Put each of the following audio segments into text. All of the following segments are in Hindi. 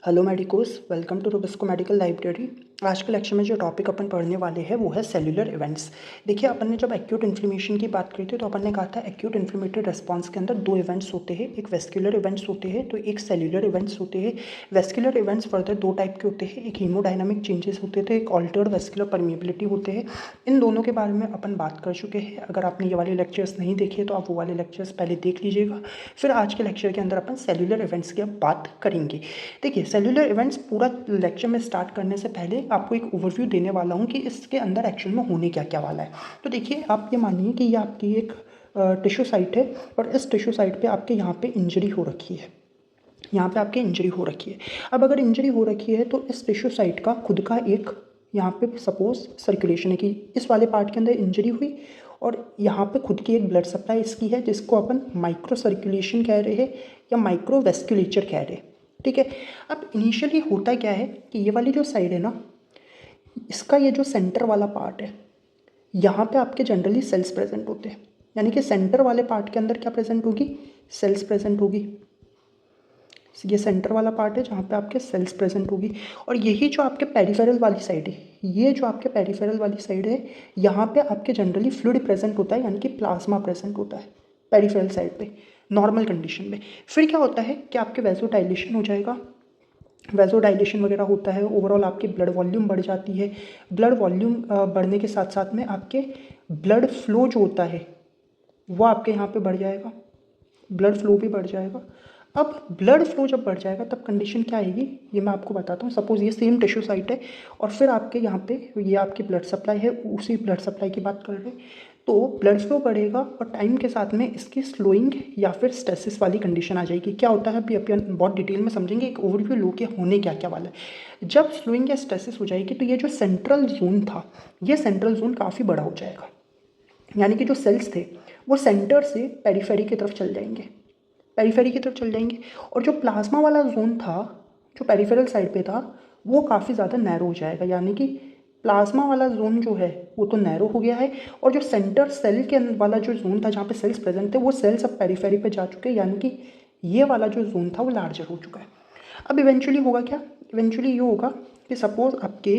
हेलो मेडिकोस, वेलकम टू रोबस्को मेडिकल लाइब्रेरी। आज के लेक्चर में जो टॉपिक अपन पढ़ने वाले हैं वो है सेल्यूलर इवेंट्स। देखिए, अपन ने जब एक्यूट इन्फ्लेमेशन की बात करी थी तो अपन ने कहा था एक्यूट इन्फ्लेमेटरी रिस्पांस के अंदर दो इवेंट्स होते हैं, एक वेस्कुलर इवेंट्स होते हैं तो एक सेल्यूलर इवेंट्स होते हैं। वेस्कुलर इवेंट्स फर्दर दो टाइप के होते हैं, एक हीमोडायनामिक चेंजेस होते थे, एक ऑल्टर्ड वेस्कुलर परमिएबिलिटी होते हैं। इन दोनों के बारे में अपन बात कर चुके हैं। अगर आपने ये वाले लेक्चर्स नहीं देखे तो आप वो वाले लेक्चर्स पहले देख लीजिएगा। फिर आज के लेक्चर के अंदर अपन सेल्यूलर इवेंट्स की अब बात करेंगे। देखिए, सेल्यूलर इवेंट्स पूरा लेक्चर में स्टार्ट करने से पहले आपको एक ओवरव्यू देने वाला हूँ कि इसके अंदर एक्चुअल में होने क्या क्या वाला है। तो देखिए, आप ये मानिए कि ये आपकी एक टिश्यू साइट है और इस टिश्यू साइट पे आपके यहाँ पे इंजरी हो रखी है, यहाँ पे आपके इंजरी हो रखी है। अब अगर इंजरी हो रखी है तो इस टिश्यू साइट का खुद का एक यहाँ पे सपोज सर्कुलेशन है कि इस वाले पार्ट के अंदर इंजरी हुई और यहाँ पे खुद की एक ब्लड सप्लाई इसकी है जिसको अपन माइक्रो सर्कुलेशन कह रहे हैं या माइक्रो वेस्कुलेचर कह रहे हैं। ठीक है। अब इनिशियली होता क्या है कि ये वाली जो साइड है ना, इसका ये जो सेंटर वाला पार्ट है, यहाँ पे आपके जनरली सेल्स प्रेजेंट होते हैं। यानी कि सेंटर वाले पार्ट के अंदर क्या प्रेजेंट होगी? सेल्स प्रेजेंट होगी। ये सेंटर वाला पार्ट है जहाँ पे आपके सेल्स प्रेजेंट होगी। और यही जो आपके पेरिफेरल वाली साइड है, ये जो आपके पेरिफेरल वाली साइड है, यहाँ पे आपके जनरली फ्लूइड प्रेजेंट होता है, यानी कि प्लाज्मा प्रेजेंट होता है पेरिफेरल साइड पे नॉर्मल कंडीशन में। फिर क्या होता है कि आपके वैसोडाइलेशन हो जाएगा, वैसोडाइलेशन वगैरह होता है, ओवरऑल आपकी ब्लड वॉल्यूम बढ़ जाती है। ब्लड वॉल्यूम बढ़ने के साथ साथ में आपके ब्लड फ्लो जो होता है वो आपके यहाँ पे बढ़ जाएगा, ब्लड फ्लो भी बढ़ जाएगा। अब ब्लड फ्लो जब बढ़ जाएगा तब कंडीशन क्या आएगी ये मैं आपको बताता हूँ। सपोज ये सेम टिश्यू साइट है और फिर आपके यहाँ पे ये आपकी ब्लड सप्लाई है, उसी ब्लड सप्लाई की बात कर रहे हैं। तो ब्लड फ्लो बढ़ेगा और टाइम के साथ में इसकी स्लोइंग या फिर स्टेसिस वाली कंडीशन आ जाएगी। क्या होता है अभी अपन बहुत डिटेल में समझेंगे, एक ओवरव्यू लो के होने क्या क्या वाला है। जब स्लोइंग या स्टेसिस हो जाएगी तो ये जो सेंट्रल जोन था, ये सेंट्रल जोन काफ़ी बड़ा हो जाएगा। यानी कि जो सेल्स थे वो सेंटर से पेरिफेरी की तरफ चल जाएंगे, पेरिफेरी की तरफ चल जाएंगे। और जो प्लाज्मा वाला जोन था जो पेरिफेरल साइड पे था वो काफ़ी ज़्यादा नैरो हो जाएगा। यानी कि प्लाज्मा वाला जोन जो है वो तो नैरो हो गया है और जो सेंटर सेल के वाला जो जोन था जहाँ पे सेल्स प्रेजेंट थे वो सेल्स अब पेरिफेरी पे जा चुके हैं। यानी कि ये वाला जो जोन था वो लार्जर हो चुका है। अब इवेंचुअली होगा क्या? इवेंचुअली ये होगा कि सपोज आपके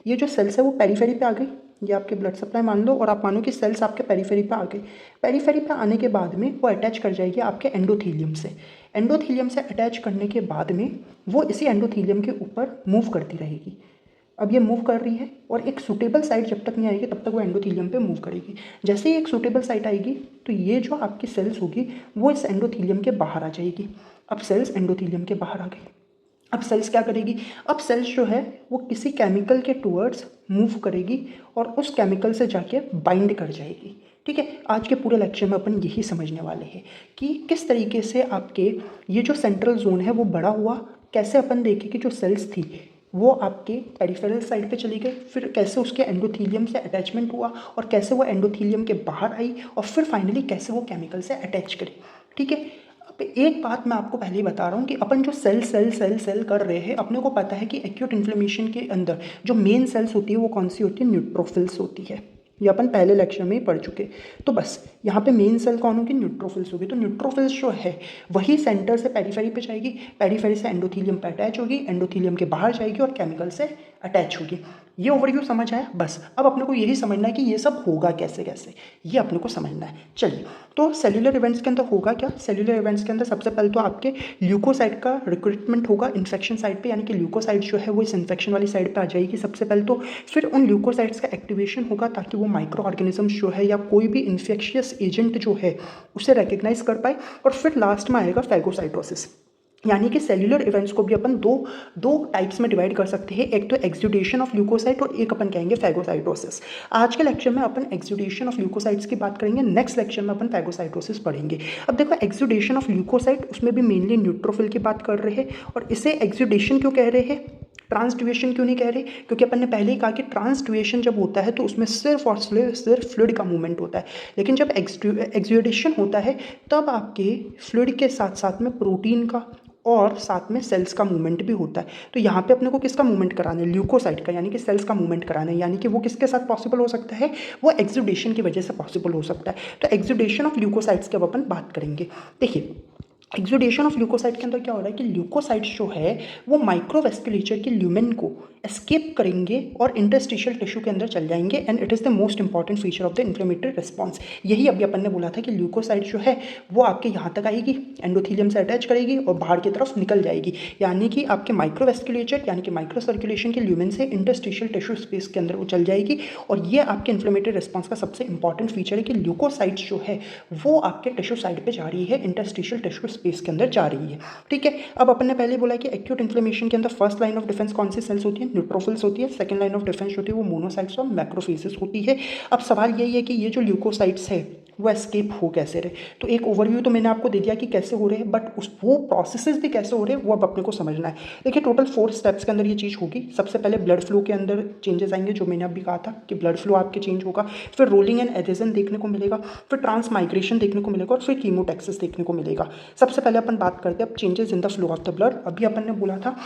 ये जो सेल्स है वो पेरिफेरी पे आ गई, ये आपके ब्लड सप्लाई मान लो और आप मानो कि सेल्स आपके पेरिफेरी पे आ गए। पेरिफेरी पे आने के बाद में वो अटैच कर जाएगी आपके एंडोथीलियम से। एंडोथीलियम से अटैच करने के बाद में वो इसी एंडोथीलियम के ऊपर मूव करती रहेगी। अब ये मूव कर रही है और एक सूटेबल साइट जब तक नहीं आएगी तब तक वो एंडोथीलियम पे मूव करेगी। जैसे ही एक सूटेबल साइट आएगी तो ये जो आपकी सेल्स होगी वो इस एंडोथीलियम के बाहर आ जाएगी। अब सेल्स एंडोथीलियम के बाहर आ गई। अब सेल्स क्या करेगी? अब सेल्स जो है वो किसी केमिकल के टूवर्ड्स मूव करेगी और उस केमिकल से जाके बाइंड कर जाएगी। ठीक है। आज के पूरे लेक्चर में अपन यही समझने वाले हैं कि किस तरीके से आपके ये जो सेंट्रल जोन है वो बड़ा हुआ, कैसे अपन देखें कि जो सेल्स थी वो आपके पेरिफेरल साइड पे चली गई, फिर कैसे उसके एंडोथीलियम से अटैचमेंट हुआ और कैसे वो एंडोथीलियम के बाहर आई और फिर फाइनली कैसे वो केमिकल से अटैच करी। ठीक है। अब एक बात मैं आपको पहले ही बता रहा हूँ कि अपन जो सेल सेल सेल सेल कर रहे हैं, अपने को पता है कि एक्यूट इन्फ्लेमेशन के अंदर जो मेन सेल्स होती है वो कौन सी होती है? न्यूट्रोफिल्स होती है। ये अपन पहले लेक्चर में ही पढ़ चुके। तो बस यहाँ पे मेन सेल कौन होगी? न्यूट्रोफिल्स होगी। तो न्यूट्रोफिल्स जो है वही सेंटर से पेरिफेरी पे जाएगी, पेरिफेरी से एंडोथीलियम पे अटैच होगी, एंडोथीलियम के बाहर जाएगी और केमिकल से अटैच होगी। ये ओवरव्यू समझ आया? बस अब अपने को यही समझना है कि ये सब होगा कैसे कैसे, ये अपने को समझना है। चलिए, तो सेल्यूलर इवेंट्स के अंदर होगा क्या? सेल्यूलर इवेंट्स के अंदर सबसे पहले तो आपके ल्यूकोसाइट का रिक्रूटमेंट होगा इन्फेक्शन साइट पे, यानी कि ल्यूकोसाइट जो है वो इस इन्फेक्शन वाली साइड पे आ जाएगी सबसे पहले तो। फिर उन ल्यूकोसाइट्स का एक्टिवेशन होगा ताकि वो माइक्रो ऑर्गेनिजम्स जो है या कोई भी इन्फेक्शियस एजेंट जो है उसे रिकग्नाइज कर पाए। और फिर लास्ट में आएगा फैगोसाइटोसिस। यानी कि सेल्यूलर इवेंट्स को भी अपन दो टाइप्स में डिवाइड कर सकते हैं, एक तो एक्सुडेशन ऑफ ल्यूकोसाइट और एक अपन कहेंगे फैगोसाइटोसिस। आज के लेक्चर में अपन एक्सुडेशन ऑफ ल्यूकोसाइट्स की बात करेंगे, नेक्स्ट लेक्चर में अपन फैगोसाइटोसिस पढ़ेंगे। अब देखो, एक्सुडेशन ऑफ ल्यूकोसाइट उसमें भी मेनली न्यूट्रोफिल की बात कर रहे हैं। और इसे एक्सुडेशन क्यों कह रहे हैं, ट्रांसड्यूएशन क्यों नहीं कह रहे? क्योंकि अपन ने पहले ही कहा कि ट्रांसड्यूएशन जब होता है तो उसमें सिर्फ और सिर्फ फ्लूइड का मूवमेंट होता है, लेकिन जब एक्सुडेशन होता है तब आपके फ्लूइड के साथ साथ में प्रोटीन का और साथ में सेल्स का मूवमेंट भी होता है। तो यहाँ पे अपने को किसका मूवमेंट कराना है? ल्यूकोसाइट का, यानी कि सेल्स का मूवमेंट कराना है। यानी कि वो किसके साथ पॉसिबल हो सकता है? वो एक्सुडेशन की वजह से पॉसिबल हो सकता है। तो एक्सुडेशन ऑफ ल्यूकोसाइट्स की अब अपन बात करेंगे। देखिए, एक्सुडेशन ऑफ ल्यूकोसाइट के अंदर क्या हो रहा है कि ल्यूकोसाइट्स जो है वो माइक्रोवेस्कुलेचर के ल्यूमेन को एस्केप करेंगे और इंटरस्टिशियल टिश्यू के अंदर चल जाएंगे and it is the most important feature of the inflammatory response. यही अभी अपन ने बोला था कि ल्यूकोसाइट जो है वो आपके यहाँ तक आएगी, एंडोथीलियम से अटैच करेगी और बाहर की तरफ निकल जाएगी, यानी कि आपके माइक्रोवेस्कुलेचर यानी कि माइक्रो सर्कुलेशन के ल्यूमेन से इंटरस्टिशियल टिश्यू स्पेस के अंदर वो चल जाएगी। और ये आपके इन्फ्लेमेटरी रिस्पॉन्स का सबसे इंपॉर्टेंट फीचर है कि ल्यूकोसाइट्स जो है वो आपके टिश्यू साइड पर जा रही है, इंटरस्टिशियल टिश्यू स्पेस के अंदर जा रही है। ठीक है, अब अपन ने पहले बोला कि एक्यूट इन्फ्लेमेशन के अंदर फर्स्ट लाइन ऑफ डिफेंस कौन सी सेल्स होती है? न्यूट्रोफिल्स होती है। सेकंड लाइन ऑफ डिफेंस होती है वो मोनोसाइट्स और मैक्रोफेजेस होती है। अब सवाल यही है कि ये जो ल्यूकोसाइट्स है वो एस्केप हो कैसे रहे। तो एक ओवरव्यू तो मैंने आपको दे दिया कि कैसे हो रहे हैं, बट उस वो प्रोसेसेस भी कैसे हो रहे हैं वो अब अपने को समझना है। देखिए टोटल 4 स्टेप्स के अंदर ये चीज़ होगी। सबसे पहले ब्लड फ्लो के अंदर चेंजेस आएंगे, जो मैंने अभी कहा था कि ब्लड फ्लो आपके चेंज होगा। फिर रोलिंग एंड एडेशन देखने को मिलेगा, फिर ट्रांसमाइग्रेशन देखने को मिलेगा और फिर कीमोटैक्सिस देखने को मिलेगा। सबसे पहले अपन बात करते हैं अब changes in the flow of the blood. अभी अपन ने बोला था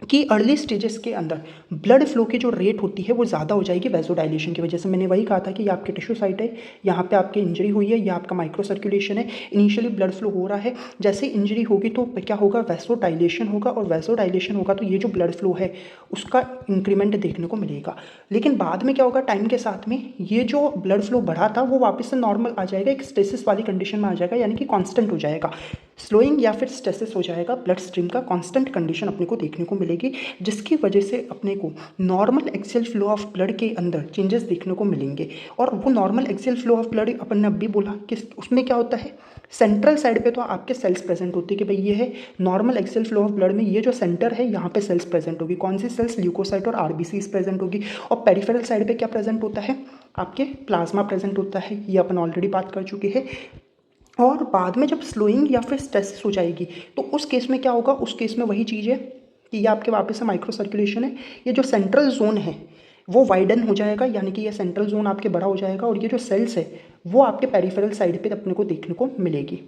कि अर्ली स्टेजेस के अंदर ब्लड फ्लो की जो रेट होती है वो ज़्यादा हो जाएगी वैसोडाइलेशन की वजह से। मैंने वही कहा था कि ये आपके टिश्यू साइट है, यहाँ पे आपकी इंजरी हुई है, ये आपका माइक्रो सर्कुलेशन है, इनिशियली ब्लड फ्लो हो रहा है। जैसे इंजरी होगी तो क्या होगा? वैसोडाइलेशन होगा, और वैसोडाइलेशन होगा तो ये जो ब्लड फ्लो है उसका इंक्रीमेंट देखने को मिलेगा। लेकिन बाद में क्या होगा? टाइम के साथ में ये जो ब्लड फ्लो बढ़ा था वो वापस से नॉर्मल आ जाएगा, एक स्टेसिस वाली कंडीशन में आ जाएगा, यानी कि कॉन्स्टेंट हो जाएगा। स्लोइंग या फिर स्टेसिस हो जाएगा, ब्लड स्ट्रीम का कॉन्स्टेंट कंडीशन अपने को देखने को मिलेगी, जिसकी वजह से अपने को normal axial flow of blood के अंदर चेंजेस देखने को मिलेंगे। और वो normal axial flow of blood अपन ने अभी बोला कि उसमें क्या होता है? सेंट्रल साइड पे तो आपके सेल्स प्रेजेंट होती है कि भाई ये है normal axial flow of blood में ये जो सेंटर है यहाँ पे सेल्स प्रेजेंट होगी। कौन सी सेल्स? ल्यूकोसाइट और आरबीसीज प्रेजेंट होगी। और पेरिफेरल साइड पे क्या प्रेजेंट होता है? आपके प्लाज्मा प्रेजेंट होता है, ये अपन ऑलरेडी बात कर चुके हैं। और बाद में जब स्लोइंग या फिर स्टेसिस हो जाएगी तो उस केस में क्या होगा? उस केस में वही चीज़ है कि ये आपके वापस से माइक्रो सर्कुलेशन है, ये जो सेंट्रल जोन है वो वाइडन हो जाएगा, यानी कि ये सेंट्रल जोन आपके बड़ा हो जाएगा, और ये जो सेल्स है वो आपके पेरिफेरल साइड पे अपने को देखने को मिलेगी।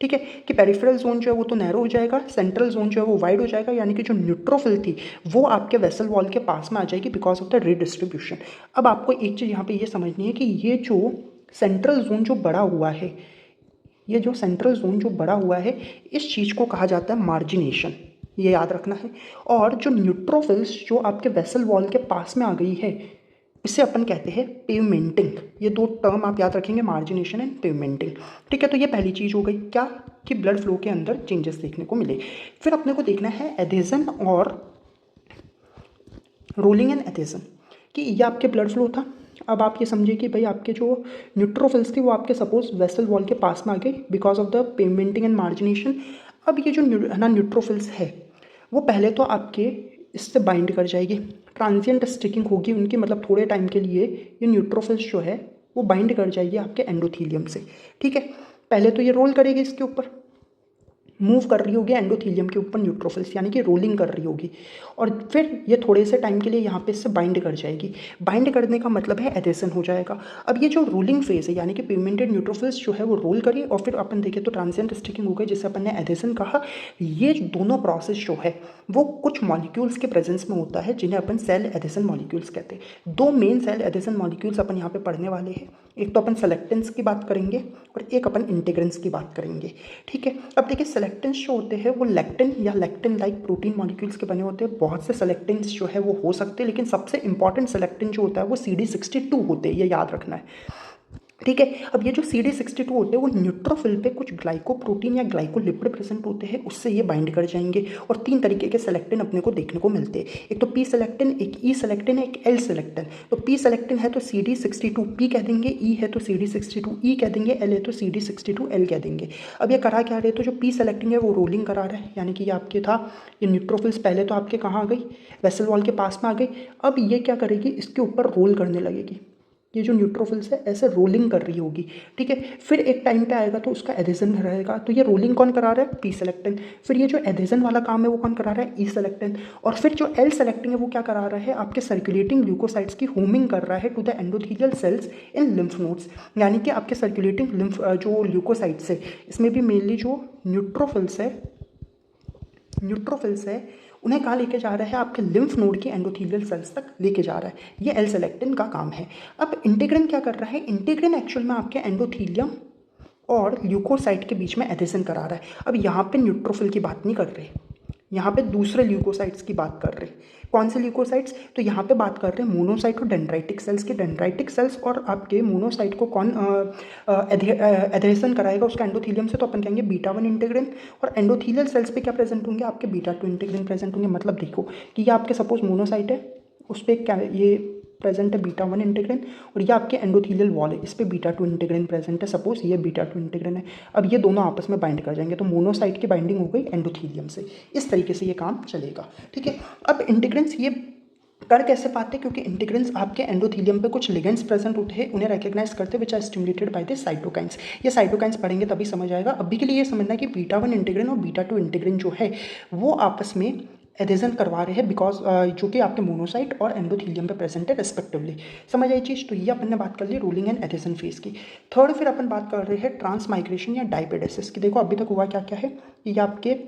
ठीक है, कि पेरिफेरल जोन जो है वो तो नैरो हो जाएगा, सेंट्रल जोन जो है वो वाइड हो जाएगा, यानी कि जो न्यूट्रोफिल थी वो आपके वेसल वॉल के पास में आ जाएगी बिकॉज ऑफ द रीडिस्ट्रीब्यूशन। अब आपको एक चीज़ यहाँ पे ये समझनी है कि ये जो सेंट्रल जोन जो बड़ा हुआ है, ये जो सेंट्रल जोन जो बड़ा हुआ है, इस चीज़ को कहा जाता है मार्जिनेशन, ये याद रखना है। और जो न्यूट्रोफिल्स जो आपके वेसल वॉल के पास में आ गई है इसे अपन कहते हैं पेवमेंटिंग। ये दो टर्म आप याद रखेंगे, मार्जिनेशन एंड पेवमेंटिंग। ठीक है, तो ये पहली चीज़ हो गई क्या? कि ब्लड फ्लो के अंदर चेंजेस देखने को मिले। फिर अपने को देखना है एडेशन और रोलिंग एंड एडेशन, कि ये आपके ब्लड फ्लो था। अब आप ये समझिए कि भाई आपके जो न्यूट्रोफिल्स थी वो आपके सपोज वेसल वॉल के पास में आ गई because of the pavementing and margination. अब ये जो न्यूट्रोफिल्स है वो पहले तो आपके इससे बाइंड कर जाएगी, ट्रांजिएंट स्टिकिंग होगी उनकी, मतलब थोड़े टाइम के लिए ये न्यूट्रोफिल्स जो है वो बाइंड कर जाएगी आपके एंडोथीलियम से। ठीक है, पहले तो ये रोल करेगी इसके ऊपर, मूव कर रही होगी एंडोथीलियम के ऊपर न्यूट्रोफिल्स, यानी कि रोलिंग कर रही होगी, और फिर ये थोड़े से टाइम के लिए यहाँ पे इससे बाइंड कर जाएगी। बाइंड करने का मतलब है एडेशन हो जाएगा। अब ये जो रोलिंग फेज है यानी कि पिगमेंटेड न्यूट्रोफिल्स जो है वो रोल करिए, और फिर अपन देखें तो ट्रांजिएंट स्टिकिंग हो गई जिसे अपन ने एडेशन कहा। ये दोनों प्रोसेस जो है वो कुछ मॉलिक्यूल्स के प्रेजेंस में होता है जिन्हें अपन सेल एडेशन मॉलिक्यूल्स कहते हैं। दो मेन सेल एडेशन मॉलिक्यूल्स अपन यहाँ पे पढ़ने वाले हैं, एक तो अपन सेलेक्टेंस की बात करेंगे और एक अपन इंटीग्रेंस की बात करेंगे। ठीक है, अब देखिए सेलेक्टेंस जो होते हैं वो लेक्टिन या लेक्टिन लाइक प्रोटीन मॉलिक्यूल्स के बने होते हैं। बहुत से सेलेक्टेंस जो है वो हो सकते हैं, लेकिन सबसे इंपॉर्टेंट सेलेक्टिन जो होता है वो CD62 होते हैं, ये याद रखना है। ठीक है, अब ये जो CD62 होते हैं वो न्यूट्रोफिल पे कुछ ग्लाइकोप्रोटीन या ग्लाइकोलिपिड प्रेजेंट होते हैं, उससे ये बाइंड कर जाएंगे। और 3 तरीके के सेलेक्टिन अपने को देखने को मिलते हैं, एक तो पी सेलेक्टिन, एक ई सेलेक्टिन है, एक एल सेलेक्टिन। तो पी सेलेक्टिन है तो CD62 पी कह देंगे, ई है तो CD62 ई कह देंगे, एल है तो CD62 एल कह देंगे। अब ये करा क्या रहे, तो जो पी सेलेक्टिन है वो रोलिंग करा रहा है, यानी कि ये आपके था ये न्यूट्रोफिल्स पहले तो आपके कहाँ आ गई? वेसल वॉल के पास में आ गई। अब ये क्या करेगी? इसके ऊपर रोल करने लगेगी। ये जो न्यूट्रोफिल्स है ऐसे रोलिंग कर रही होगी। ठीक है, फिर एक टाइम पे आएगा तो उसका एडेशन रहेगा, तो ये रोलिंग कौन करा रहा है? P selectin. फिर ये जो एडेशन वाला काम है वो कौन करा रहा है? ई सेलेक्टिन। और फिर जो एल सेलेक्टिन है वो क्या करा रहा है? आपके सर्कुलेटिंग ल्यूकोसाइट्स की होमिंग कर रहा है to the endothelial cells in lymph nodes, यानी कि आपके सर्कुलेटिंग लिम्फ जो ल्यूकोसाइट्स है इसमें भी मेनली जो न्यूट्रोफिल्स है उन्हें कहाँ लेके जा रहा है? आपके लिम्फ नोड की एंडोथेलियल सेल्स तक लेके जा रहा है। ये एल सेलेक्टिन का काम है। अब इंटीग्रिन क्या कर रहा है? इंटीग्रिन एक्चुअल में आपके एंडोथीलियम और ल्यूकोसाइट के बीच में एडिशन करा रहा है। अब यहाँ पे न्यूट्रोफिल की बात नहीं कर रहे, यहाँ पे दूसरे ल्यूकोसाइट्स की बात कर रहे हैं। कौन से ल्यूकोसाइट्स? तो यहाँ पे बात कर रहे हैं मोनोसाइट और डेंड्राइटिक सेल्स के। डेंड्राइटिक सेल्स और आपके मोनोसाइट को कौन एडहेशन कराएगा उसका एंडोथीलियम से? तो अपन कहेंगे बीटा 1 इंटीग्रिन। और एंडोथीलियल सेल्स पे क्या प्रेजेंट होंगे? आपके बीटा 2 इंटीग्रिन प्रेजेंट होंगे। मतलब देखो कि ये आपके सपोज मोनोसाइट है, उस पर क्या ये प्रेजेंट है बीटा 1 इंटीग्रिन, और ये आपके एंडोथीलियल वॉल है, इस पे बीटा 2 इंटीग्रिन प्रेजेंट है। सपोज ये बीटा 2 इंटीग्रिन है। अब ये दोनों आपस में बाइंड कर जाएंगे तो मोनोसाइट की बाइंडिंग हो गई एंडोथीलियम से। इस तरीके से ये काम चलेगा, ठीक है। अब इंटीग्रिन्स ये कर कैसे पाते हैं? क्योंकि इंटीग्रिन्स आपके एंडोथीलियम पे कुछ लिगेंड्स प्रेजेंट होते हैं, उन्हें रिकॉग्नाइज करते which are stimulated by the cytokines. ये साइटोकाइंस पढ़ेंगे तभी समझ आएगा। अभी के लिए ये समझना है कि बीटा 1 इंटीग्रिन और बीटा 2 इंटीग्रिन जो है वो आपस में एडिशन करवा रहे हैं, बिकॉज जो कि आपके मोनोसाइट और एंडोथीलियम पे प्रेजेंट है रेस्पेक्टिवली। समझ आई चीज़? तो ये अपन ने बात कर ली रूलिंग एंड एडिशन फेज की। थर्ड फिर अपन बात कर रहे हैं ट्रांसमाइग्रेशन या डायपेडेसिस की। देखो अभी तक हुआ क्या क्या है, ये आपके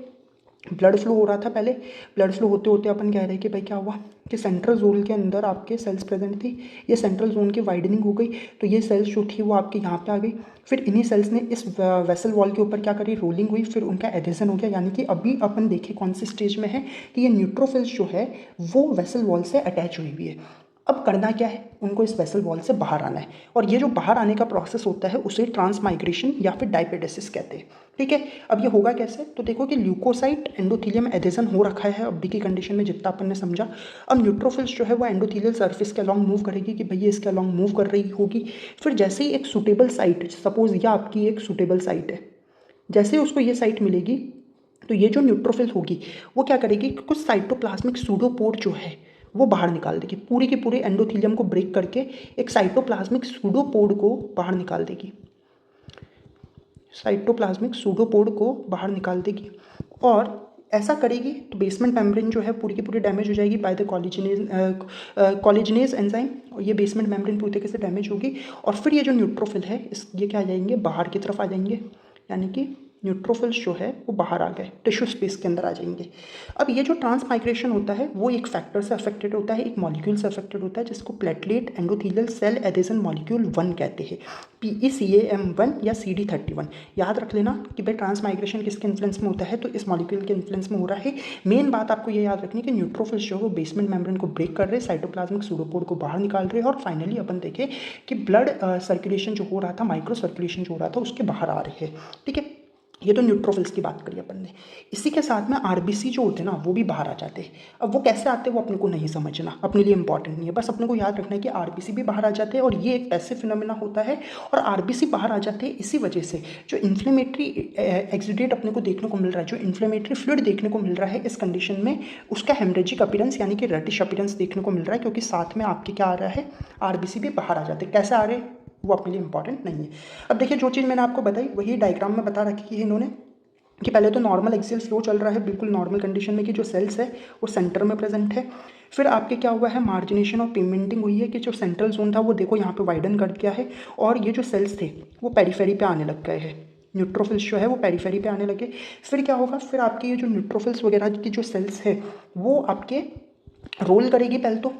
ब्लड फ्लो हो रहा था पहले। ब्लड फ्लो होते होते अपन कह रहे हैं कि भाई क्या हुआ कि सेंट्रल जोन के अंदर आपके सेल्स प्रेजेंट थी, ये सेंट्रल जोन की वाइडनिंग हो गई, तो ये सेल्स जो थी वो आपके यहाँ पे आ गई। फिर इन्हीं सेल्स ने इस वेसल वॉल के ऊपर क्या करी, रोलिंग हुई, फिर उनका एडिशन हो गया। यानी कि अभी अपन देखें कौन सी स्टेज में है कि ये न्यूट्रोफिल्स जो है वो वेसल वॉल से अटैच हुई हुई है। अब करना क्या है, उनको इस वेसल वॉल से बाहर आना है, और ये जो बाहर आने का प्रोसेस होता है उसे ट्रांसमाइग्रेशन या फिर डायपेडेसिस कहते हैं, ठीक है। अब ये होगा कैसे? तो देखो कि ल्यूकोसाइट एंडोथीलियम एडिशन हो रखा है अभी की कंडीशन में जितना अपन ने समझा। अब न्यूट्रोफिल्स जो है वो एंडोथीलियल सर्फेस के अलॉन्ग मूव करेगी कि भैया इसके अलॉन्ग मूव कर रही होगी। फिर जैसे ही एक सूटेबल साइट, सपोज यह आपकी एक सूटेबल साइट है, जैसे ही उसको ये साइट मिलेगी तो ये जो न्यूट्रोफिल होगी वो क्या करेगी, कुछ साइटोप्लाज्मिक सूडोपोड जो है वो बाहर निकाल देगी, पूरी की पूरी एंडोथीलियम को ब्रेक करके एक साइटोप्लाज्मिक सूडोपोड को बाहर निकाल देगी, साइटोप्लाज्मिक सूडोपोड को बाहर निकाल देगी। और ऐसा करेगी तो बेसमेंट मेम्ब्रेन जो है पूरी की पूरी डैमेज हो जाएगी बाय द कोलिजिनेज एंजाइम, और ये बेसमेंट मेम्ब्रेन पूरी तरीके से डैमेज होगी। और फिर ये जो न्यूट्रोफिल है ये क्या आ जाएंगे, बाहर की तरफ आ जाएंगे, यानी कि न्यूट्रोफिल्स जो है वो बाहर आ गए, टिश्यू स्पेस के अंदर आ जाएंगे। अब ये जो ट्रांसमाइग्रेशन होता है वो एक फैक्टर से अफेक्टेड होता है, एक मॉलिक्यूल से अफेक्टेड होता है, जिसको platelet endothelial cell adhesion molecule 1 कहते हैं, PECAM1 या CD31। याद रख लेना कि भाई ट्रांसमाइग्रेशन किसके इन्फ्लुएंस में होता है, तो इस मॉलिक्यूल के इन्फ्लुएंस में हो रहा है। मेन बात आपको ये याद रखनी है कि न्यूट्रोफिल्स जो है वो बेसमेंट मेम्ब्रेन को ब्रेक कर रहे हैं, साइटोप्लाज्मिक सूडोपोड को बाहर निकाल रहे हैं, और फाइनली अपन देखें कि ब्लड सर्कुलेशन जो हो रहा था, माइक्रो सर्कुलेशन जो हो रहा था, उसके बाहर आ रहे हैं, ठीक है। ये तो न्यूट्रोफिल्स की बात करी अपन ने। इसी के साथ में आरबीसी जो होते हैं ना वो भी बाहर आ जाते हैं। अब वो कैसे आते हैं वो अपने को नहीं समझना, अपने लिए इंपॉर्टेंट नहीं है, बस अपने को याद रखना है कि आरबीसी भी बाहर आ जाते हैं और ये एक पैसिव फिनोमेना होता है। और आरबीसी बाहर आ जाते हैं इसी वजह से जो इन्फ्लेमेटरी एक्सुडेट अपने को देखने को मिल रहा है, जो इन्फ्लेमेटरी फ्लूइड देखने को मिल रहा है इस कंडीशन में, उसका हेमरेजिक अपीयरेंस यानी कि रेडिश अपीयरेंस देखने को मिल रहा है, क्योंकि साथ में आपके क्या आ रहा है, आरबीसी भी बाहर आ जाते हैं। कैसे आ रहे हैं वो अपने लिए इंपॉर्टेंट नहीं है। अब देखिए जो चीज़ मैंने आपको बताई वही डायग्राम में बता रखी है इन्होंने, कि पहले तो नॉर्मल एक्सियल फ्लो चल रहा है बिल्कुल नॉर्मल कंडीशन में कि जो सेल्स है वो सेंटर में प्रेजेंट है। फिर आपके क्या हुआ है, मार्जिनेशन और पिगमेंटिंग हुई है कि जो सेंट्रल जोन था वो देखो यहाँ पे वाइडन कर दिया है, और ये जो सेल्स थे वो पेरीफेरी पे आने लग गए हैं, न्यूट्रोफिल्स जो है वो पेरीफेरी पे आने लगे। फिर क्या होगा, फिर आपके ये जो न्यूट्रोफिल्स वगैरह की जो सेल्स है वो आपके रोल करेगी पहले तो,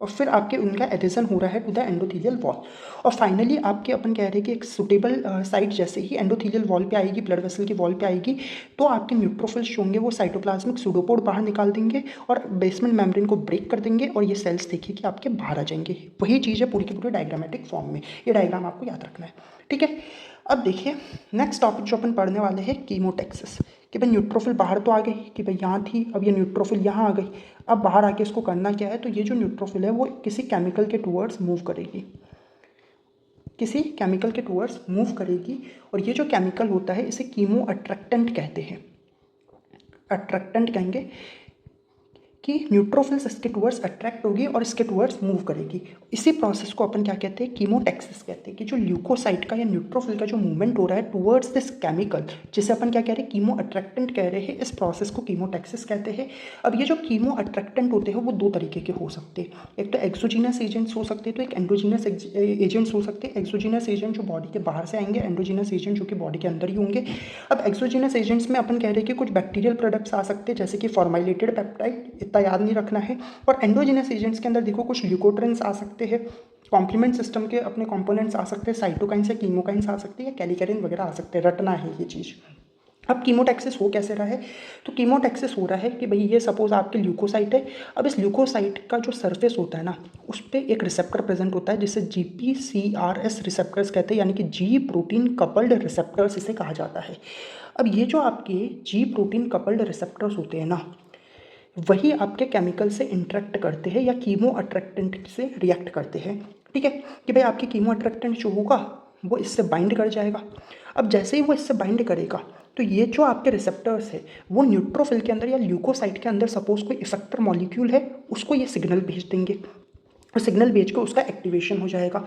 और फिर आपके उनका एडिशन हो रहा है टू द एंडोथीलियल वॉल, और फाइनली आपके अपन कह रहे हैं कि एक सुटेबल साइट जैसे ही एंडोथीलियल वॉल पे आएगी, ब्लड वेसल की वॉल पे आएगी, तो आपके न्यूट्रोफिल्स जो होंगे वो साइटोप्लाज्मिक सूडोपोड बाहर निकाल देंगे और बेसमेंट मेम्ब्रेन को ब्रेक कर देंगे, और ये सेल्स देखिए कि आपके बाहर आ जाएंगे। वही चीज़ है पूरी की पूरी डायग्रामेटिक फॉर्म में, ये डायग्राम आपको याद रखना है, ठीक है। अब देखिए नेक्स्ट टॉपिक जो अपन पढ़ने वाले हैं कीमोटैक्सिस, कि भाई न्यूट्रोफिल बाहर तो आ गई कि भाई यहाँ थी, अब ये न्यूट्रोफिल यहाँ आ गई, अब बाहर आके इसको करना क्या है, तो ये जो न्यूट्रोफिल है वो किसी केमिकल के टूवर्ड्स मूव करेगी, किसी केमिकल के टूवर्ड्स मूव करेगी, और ये जो केमिकल होता है इसे कीमो अट्रैक्टेंट कहते हैं, अट्रैक्टेंट कहेंगे कि न्यूट्रोफिल्स इसके टूवर्ड्स अट्रैक्ट होगी और इसके टूवर्ड्स मूव करेगी। इसी प्रोसेस को अपन क्या कहते हैं, कीमोटैक्सिस कहते हैं, कि जो ल्यूकोसाइट का या न्यूट्रोफिल का जो मूवमेंट हो रहा है टूवर्ड्स दिस केमिकल, जिसे अपन क्या कह रहे हैं, कीमो अट्रैक्टेंट कह रहे हैं, इस प्रोसेस को कीमोटैक्सिस कहते हैं। अब ये जो कीमो अट्रैक्टेंट होते हैं वो दो तरीके के हो सकते हैं, एक तो एक्सोजीनस एजेंट्स हो सकते हैं, तो एक एंडोजीनस एजेंट्स हो सकते हैं। एक्सोजीनस एजेंट जो बॉडी के बाहर से आएंगे, एंडोजीनस एजेंट जो कि बॉडी के अंदर ही होंगे। अब एक्सोजीनस एजेंट्स में अपन कह रहे हैं कि कुछ बैक्टीरियल प्रोडक्ट्स आ सकते हैं, जैसे कि फॉर्माइलेटेड पेप्टाइड, इतना याद नहीं रखना है। और एंडोजीनस एजेंट्स के अंदर देखो कुछ ल्यूकोट्रिन्स आ सकते हैं, कॉम्प्लीमेंट सिस्टम के अपने कंपोनेंट्स आ सकते हैं, साइटोकाइंस या कीमोकाइंस आ सकते हैं या कैलिकरिन वगैरह आ सकते हैं, रटना है ये चीज़। अब कीमोटैक्सिस हो कैसे रहा है, तो कीमोटैक्सिस हो रहा है कि भाई ये सपोज आपके ल्यूकोसाइट है। अब इस ल्यूकोसाइट का जो सरफेस होता है ना, उस पर एक रिसेप्टर प्रेजेंट होता है जिसे GPCRS रिसेप्टर्स कहते हैं, यानी कि जी प्रोटीन कपल्ड रिसेप्टर्स इसे कहा जाता है। अब ये जो आपके जी प्रोटीन कपल्ड रिसेप्टर्स होते हैं ना, वही आपके केमिकल से इंटरेक्ट करते हैं या कीमो अट्रैक्टेंट से रिएक्ट करते हैं। ठीक है, कि भाई आपके कीमो अट्रैक्टेंट जो होगा वो इससे बाइंड कर जाएगा। अब जैसे ही वो इससे बाइंड करेगा तो ये जो आपके रिसेप्टर्स है वो न्यूट्रोफिल के अंदर या ल्यूकोसाइट के अंदर सपोज कोई इफेक्टर मॉलिक्यूल है, उसको ये सिग्नल भेज देंगे और सिग्नल भेज के उसका एक्टिवेशन हो जाएगा।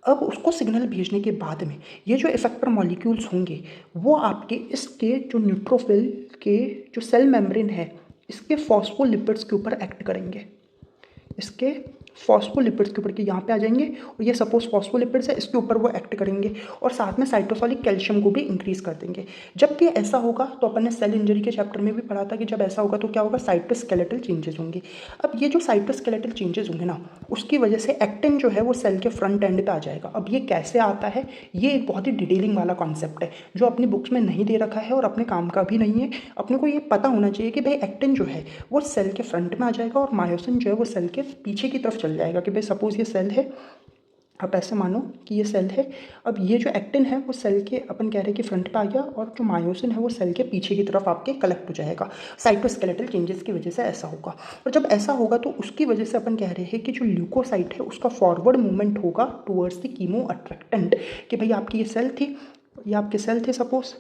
अब उसको सिग्नल भेजने के बाद में ये जो इफेक्टर मॉलिक्यूल्स होंगे वो आपके इसके जो न्यूट्रोफिल के जो सेल मेम्ब्रेन है इसके फॉस्फोलिपिड्स के ऊपर एक्ट करेंगे, इसके फॉस्फोलिपिड्स के ऊपर, कि यहाँ पे आ जाएंगे और ये सपोज फॉस्फोलिपिड्स है, इसके ऊपर वो एक्ट करेंगे और साथ में साइटोसोलिक कैल्शियम को भी इंक्रीज कर देंगे। जबकि ऐसा होगा तो अपन ने सेल इंजरी के चैप्टर में भी पढ़ा था कि जब ऐसा होगा तो क्या होगा, साइटोस्केलेटल चेंजेस होंगे। अब ये जो साइटोस्केलेटल चेंजेस होंगे ना, उसकी वजह से एक्टिन जो है वो सेल के फ्रंट एंड पे आ जाएगा। अब ये कैसे आता है, ये एक बहुत ही डिटेलिंग वाला कॉन्सेप्ट है जो अपनी बुक्स में नहीं दे रखा है और अपने काम का भी नहीं है। अपने को ये पता होना चाहिए कि भाई एक्टिन जो है वो सेल के फ्रंट में आ जाएगा और मायोसिन जो है वो सेल के पीछे की तरफ चल जाएगा। कि भाई सपोज ये सेल है, आप ऐसे मानो कि ये सेल है, अब ये जो एक्टिन है वो सेल के अपन कह रहे हैं कि फ्रंट पे आ गया और जो मायोसिन है वो सेल के पीछे की तरफ आपके कलेक्ट हो जाएगा। साइटोस्केलेटल चेंजेस की वजह से ऐसा होगा। और जब ऐसा होगा तो उसकी वजह से अपन कह रहे हैं कि जो ल्यूकोसाइट है उसका फॉरवर्ड मूवमेंट होगा टुवर्ड्स द कीमो अट्रैक्टेंट। कि भाई आपकी ये सेल थी, ये आपके सेल थे सपोज,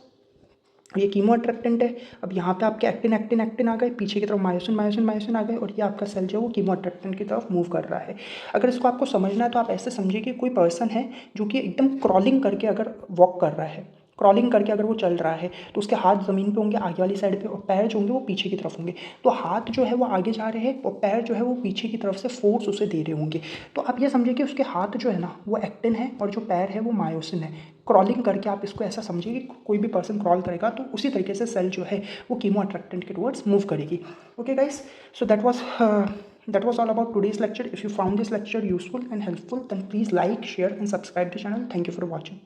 ये कीमो अट्रैक्टेंट है। अब यहाँ पे आपके एक्टिन एक्टिन एक्टिन आ गए, पीछे की तरफ मायोसिन मायोसिन मायोसिन आ गए और ये आपका सेल जो है वो कीमो अट्रैक्टेंट की तरफ मूव कर रहा है। अगर इसको आपको समझना है तो आप ऐसे समझिए कि कोई पर्सन है जो कि एकदम क्रॉलिंग करके अगर वॉक कर रहा है, क्रॉलिंग करके अगर वो चल रहा है तो उसके हाथ ज़मीन पे होंगे आगे वाली साइड पे और पैर जो होंगे वो पीछे की तरफ होंगे। तो हाथ जो है वो आगे जा रहे हैं और पैर जो है वो पीछे की तरफ से फोर्स उसे दे रहे होंगे। तो आप ये समझिए कि उसके हाथ जो है ना वो एक्टिन है और जो पैर है वो मायोसिन है। क्रॉलिंग करके आप इसको ऐसा समझिए कि कोई भी पर्सन क्रॉल करेगा तो उसी तरीके से सेल जो है वो कीमो अट्रैक्टेंट के टुवर्ड्स मूव करेगी। Okay guys, so that was all about today's lecture. If you found this lecture useful and helpful, then please like, share and subscribe the channel. Thank you for watching.